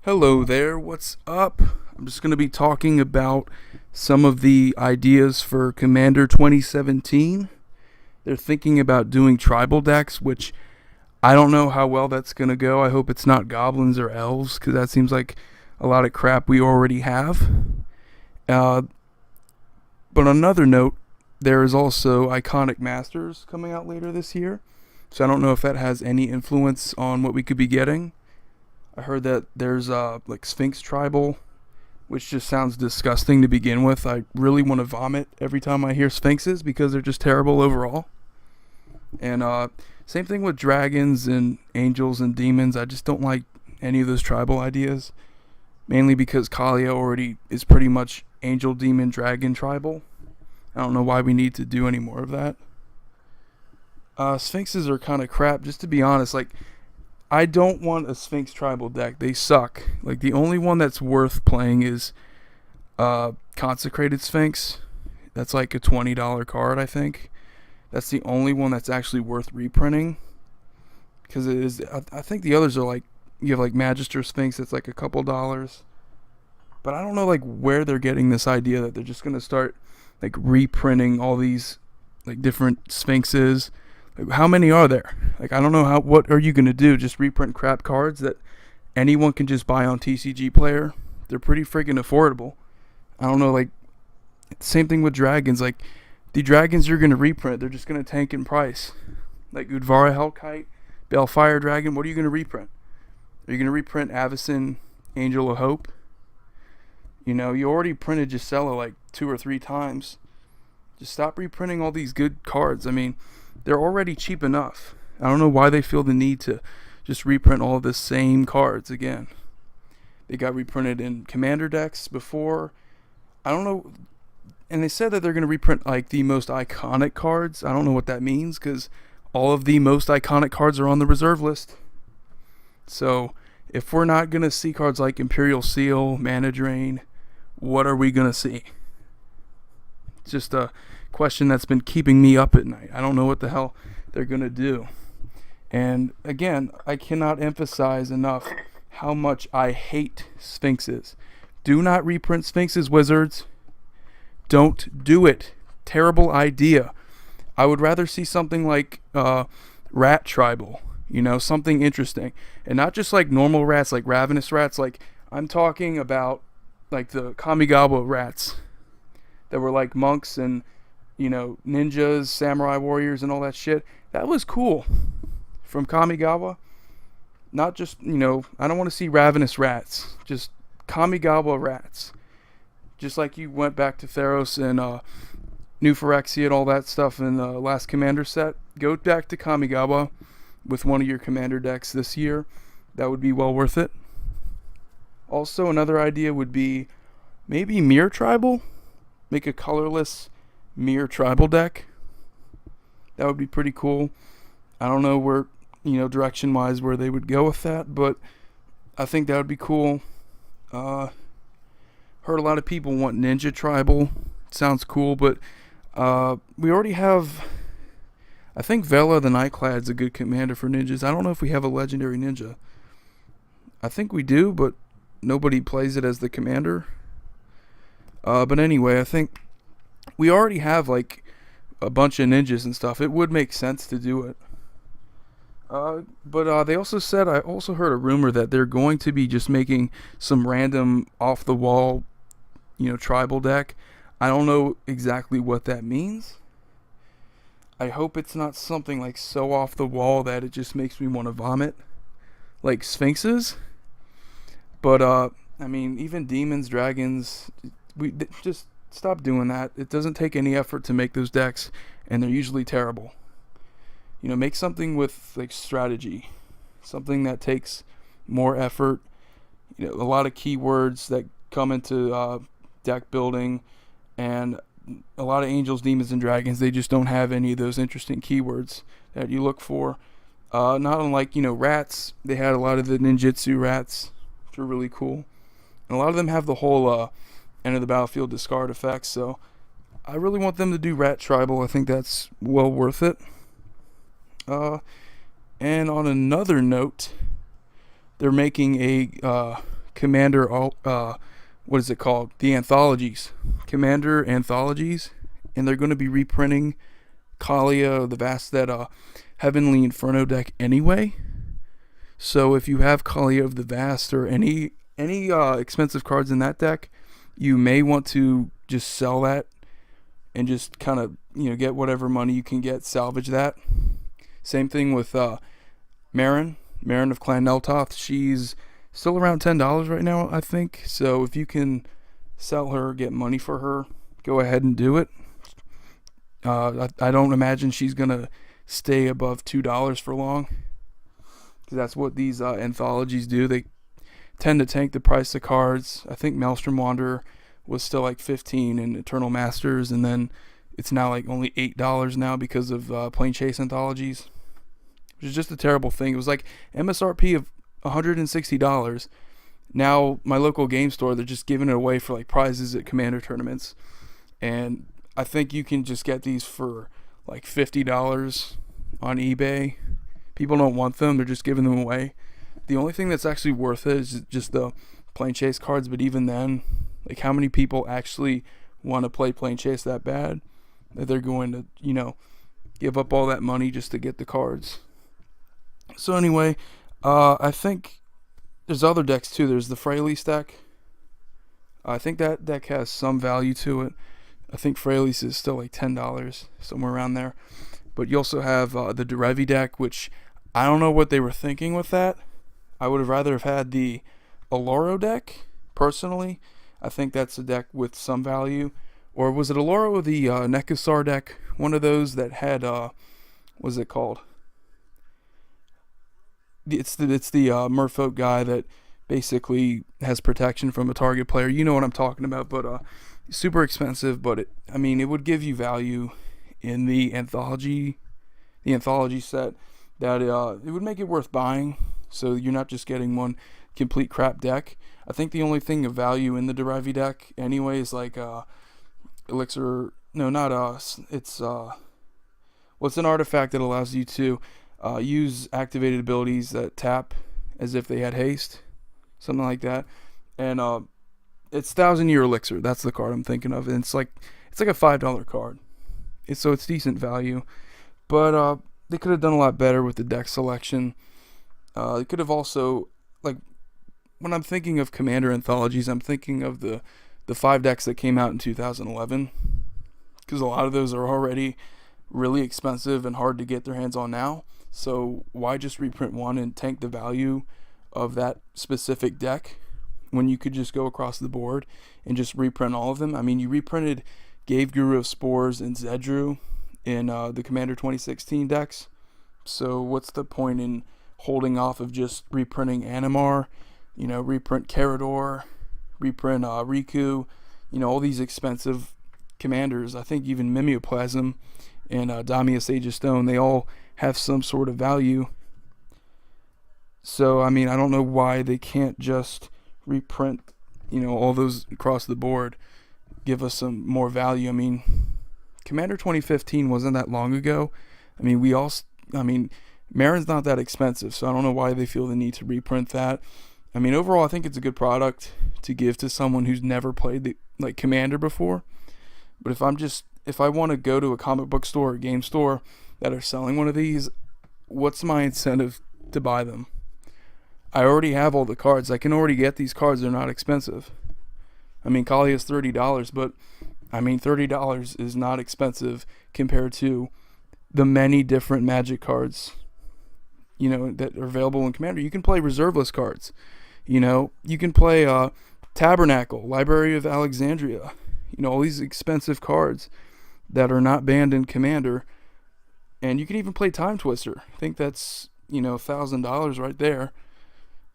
Hello there, what's up? I'm just going to be talking about some of the ideas for Commander 2017. They're thinking about doing tribal decks, which I don't know how well that's going to go. I hope it's not goblins or elves, because that seems like a lot of crap we already have. Uh, but on another note, there is also Iconic Masters coming out later this year, so I don't know if that has any influence on what we could be getting. I heard that there's like SPHINX tribal, which just sounds disgusting to begin with. I really want to vomit every time I hear SPHINXes because they're just terrible overall. And same thing with dragons and angels and demons. I just don't like any of those tribal ideas, mainly because Kalia already is pretty much angel, demon, dragon tribal. I don't know why we need to do any more of that. SPHINXes are kind of crap, just to be honest. Like, I don't want a SPHINX tribal deck. They suck. Like, the only one that's worth playing is Consecrated SPHINX. That's like a $20 card, I think. That's the only one that's actually worth reprinting. Because it is. I think the others are like, you have like Magister SPHINX that's like a couple dollars. But I don't know like where they're getting this idea that they're just going to start like reprinting all these like different SPHINXes. Like, how many are there? Like, I don't know what are you going to do? Just reprint crap cards that anyone can just buy on TCG Player? They're pretty freaking affordable. I don't know, like, same thing with dragons. Like, the dragons you're going to reprint, they're just going to tank in price. Like Udvara Hellkite, Balefire Dragon, what are you going to reprint? Are you going to reprint Avacyn Angel of Hope? You know, you already printed Gisela like 2 or 3 times. Just stop reprinting all these good cards. I mean, they're already cheap enough. I don't know why they feel the need to just reprint all of the same cards again. They got reprinted in Commander decks before. I don't know. And they said that they're going to reprint like the most iconic cards. I don't know what that means because all of the most iconic cards are on the reserve list. So if we're not going to see cards like Imperial Seal, Mana Drain, what are we going to see? It's just a question that's been keeping me up at night. I don't know what the hell they're going to do. And again, I cannot emphasize enough how much I hate SPHINXes. Do not reprint SPHINXes, Wizards. Don't do it. Terrible idea. I would rather see something like Rat Tribal. You know, something interesting. And not just like normal rats, like ravenous rats. Like, I'm talking about like the Kamigawa rats that were like monks and, you know, ninjas, samurai warriors, and all that shit. That was cool. From Kamigawa. Not just, you know, I don't want to see ravenous rats. Just Kamigawa rats. Just like you went back to Theros and New Phyrexia and all that stuff in the last Commander set. Go back to Kamigawa with one of your Commander decks this year. That would be well worth it. Also, another idea would be maybe Mirror Tribal. Make a colorless Mirror Tribal deck. That would be pretty cool. I don't know where, you know, direction wise where they would go with that, but I think that would be cool. Heard a lot of people want Ninja Tribal. Sounds cool, but we already have, I think Vela the Nightclad's a good commander for ninjas. I don't know if we have a legendary ninja. I think we do, but nobody plays it as the commander. But anyway, I think we already have like a bunch of ninjas and stuff. It would make sense to do it. But they also said, I also heard a rumor that they're going to be just making some random off the wall, you know, tribal deck. I don't know exactly what that means. I hope it's not something like so off the wall that it just makes me want to vomit, like SPHINXes. But I mean, even demons, dragons, just stop doing that. It doesn't take any effort to make those decks, and they're usually terrible. You know, make something with like strategy, something that takes more effort. You know, a lot of keywords that come into deck building, and a lot of angels, demons, and dragons. They just don't have any of those interesting keywords that you look for. Not unlike, you know, rats. They had a lot of the ninjutsu rats, which are really cool, and a lot of them have the whole end of the battlefield discard effect. So I really want them to do rat tribal. I think that's well worth it. And on another note, they're making a Commander, what is it called? The anthologies, Commander anthologies, and they're going to be reprinting Kalia, the Vastet, Heavenly Inferno deck anyway. So if you have Kalia of the Vast or any expensive cards in that deck, you may want to just sell that and just kind of, get whatever money you can get, salvage that. Same thing with Marin of Clan Neltoth. She's still around $10 right now, I think. So if you can sell her, get money for her, go ahead and do it. I don't imagine she's going to stay above $2 for long, because that's what these anthologies do. They tend to tank the price of cards. I think Maelstrom Wanderer was still like $15 in Eternal Masters, and then it's now like only $8 now because of Plane Chase anthologies, which is just a terrible thing. It was like MSRP of $160. Now my local game store, they're just giving it away for like prizes at Commander tournaments, and I think you can just get these for like $50 on eBay. People don't want them, they're just giving them away. The only thing that's actually worth it is just the Plane Chase cards, but even then, like, how many people actually want to play Plane Chase that bad that they're going to, give up all that money just to get the cards? So anyway, I think there's other decks too. There's the Freylease deck. I think that deck has some value to it. I think Freylease is still like $10, somewhere around there. But you also have the Derevi deck, which I don't know what they were thinking with that. I would have rather have had the Aloro deck, personally. I think that's a deck with some value. Or was it Aloro or the Nekasar deck? One of those that had, what was it called? It's the Merfolk guy that basically has protection from a target player. You know what I'm talking about, but super expensive, but it would give you value in the anthology set, that it would make it worth buying, so you're not just getting one complete crap deck. I think the only thing of value in the Derevi deck anyway is like Elixir, no, not us, it's it's an artifact that allows you to use activated abilities that tap as if they had haste, something like that. And it's 1,000 Year Elixir. That's the card I'm thinking of. And it's like a $5 card. So it's decent value. But they could have done a lot better with the deck selection. They could have also, like, when I'm thinking of Commander anthologies, I'm thinking of the 5 decks that came out in 2011, because a lot of those are already really expensive and hard to get their hands on now. So why just reprint one and tank the value of that specific deck when you could just go across the board and just reprint all of them? I mean, you reprinted Gave Guru of Spores and Zedru in the Commander 2016 decks. So what's the point in holding off of just reprinting Animar, reprint Carador, reprint Riku, all these expensive commanders? I think even Mimeoplasm and Damius Age of Stone, they all have some sort of value. So, I don't know why they can't just reprint, all those across the board, give us some more value. Commander 2015 wasn't that long ago. Marin's not that expensive, so I don't know why they feel the need to reprint that. Overall, I think it's a good product to give to someone who's never played Commander before. But if I want to go to a comic book store or game store that are selling one of these, what's my incentive to buy them? I already have all the cards. I can already get these cards. They're not expensive. Kali is $30, but $30 is not expensive compared to the many different Magic cards, that are available in Commander. You can play reserveless cards. You can play Tabernacle, Library of Alexandria. All these expensive cards that are not banned in Commander. And you can even play Time Twister. I think that's, $1,000 right there.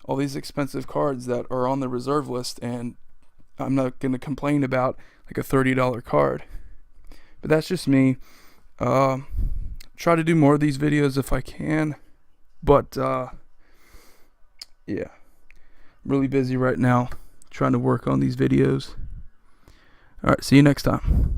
All these expensive cards that are on the reserve list, and I'm not going to complain about like a $30 card. But that's just me. Try to do more of these videos if I can. But, yeah. I'm really busy right now trying to work on these videos. Alright, see you next time.